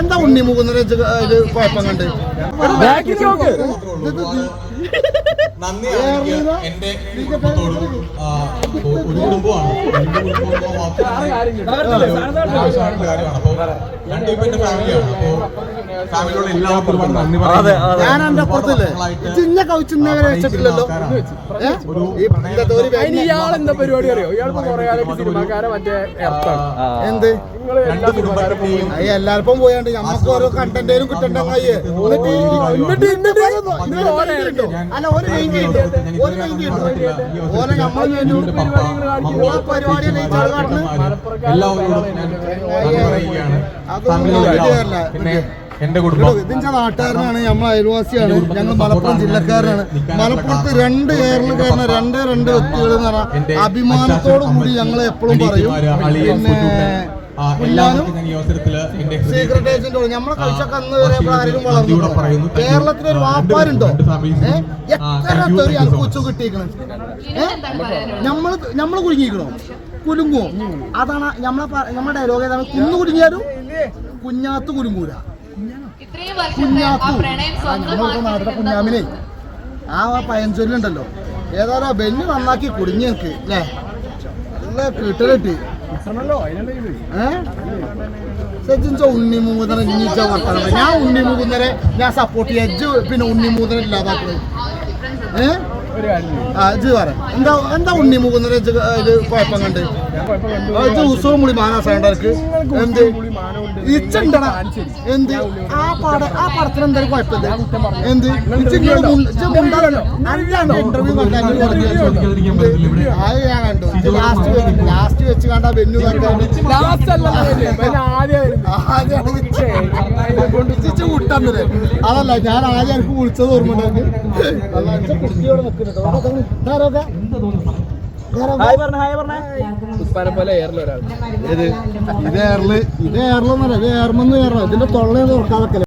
എന്താ ഉണ്ണി മുകുന്ദൻ ഇത് കുഴപ്പം കണ്ട് നന്ദി എന്റെ കുടുംബത്തോടും ഒരു കുടുംബമാണ് കാര്യമാണ്. അപ്പൊ രണ്ടിപ്പോ എന്റെ ഫാമിലിയാണ്. അപ്പൊ ഫാമിലിയോട് എല്ലാവർക്കും നന്ദി പറയാം. ഞാൻ എന്റെ അപ്പുറത്തില്ലേ ചിന്ന കവിച്ചിന്നവരെ വെച്ചിട്ടില്ലല്ലോ. ഇയാളെന്താ പരിപാടി അറിയോ? ഇയാളിപ്പോ കുറെ കാലമായിട്ട് സിനിമാക്കാരെ മറ്റേ എന്ത് എല്ലാവർക്കും പോയാണ്ട് നമ്മക്ക് ഓരോ കണ്ടന്റേലും കിട്ടണ്ട അല്ല ഒരു ഓരോ നമ്മൾ പരിപാടി എന്റെ കുടുംബം ഇതിന്റെ നാട്ടുകാരനാണ്, നമ്മൾ അയൽവാസിയാണ്, ഞങ്ങൾ മലപ്പുറം ജില്ലക്കാരനാണ്. മലപ്പുറത്ത് 2 ഏറിലുകാരന് 2 വ്യക്തികൾ എന്ന് പറഞ്ഞാൽ അഭിമാനത്തോടു കൂടി ഞങ്ങൾ എപ്പോഴും പറയും. പിന്നെ സീക്രട്ട് ഏജന്റ് നമ്മളെ കഴിച്ചൊക്കെ അന്ന് വരെ ആരെങ്കിലും വളർന്നു. കേരളത്തിലൊരു വാപ്പാരുണ്ടോ എത്ര തെറി അൽക്കുച്ചു കിട്ടിയിരിക്കണം. നമ്മള് കുലുങ്ങിക്കണോ? കുലുങ്ങോ? അതാണ് നമ്മുടെ ഡയലോഗ്. ഏതാണ്? കുന്നു കുലുങ്ങിയാലും കുഞ്ഞാത്ത് കുലുങ്ങൂല. നാട്ടിലെ കുഞ്ഞാമിനെ ആ പയഞ്ചൊല്ലുണ്ടല്ലോ, ഏതായാലും ബെന്നി നന്നാക്കി കുടുങ്ങി എനിക്ക് അല്ലേ കിട്ടലിട്ട് ഉണ്ണി മുകുന്ദനെ വർത്തനം. ഞാൻ ഉണ്ണി മുകുന്ദനെ ഞാൻ സപ്പോർട്ട് ചെയ്യാം. പിന്നെ ഉണ്ണി മുകുന്ദനെ ഇല്ലാതാക്കുന്നത് എന്താ ഉണ്ണി മുകുന്ദനെ ഇത് കുഴപ്പം കണ്ട് ഉത്സവം കൂടി മാനാസാണ്ടവർക്ക് എന്ത് ഇച്ചുണ്ടടാ എന്ത് ആ പടത്തിന് എന്തായാലും കുഴപ്പമില്ല. എന്ത് ഇന്റർവ്യൂ അത് ഞാൻ കണ്ടു. ലാസ്റ്റ് വെച്ച് കണ്ട ബെന്നു കൂട്ടാന്നില്ലേ. അതല്ല ഞാൻ ആദ്യം എനിക്ക് വിളിച്ചത് ഓർമ്മയുണ്ട്. ഇതേർലൊന്നല്ല, ഇത് ഏർമെന്ന് കയറണം. ഇതിന്റെ തൊള്ളയെ തുറക്കാതൊക്കെ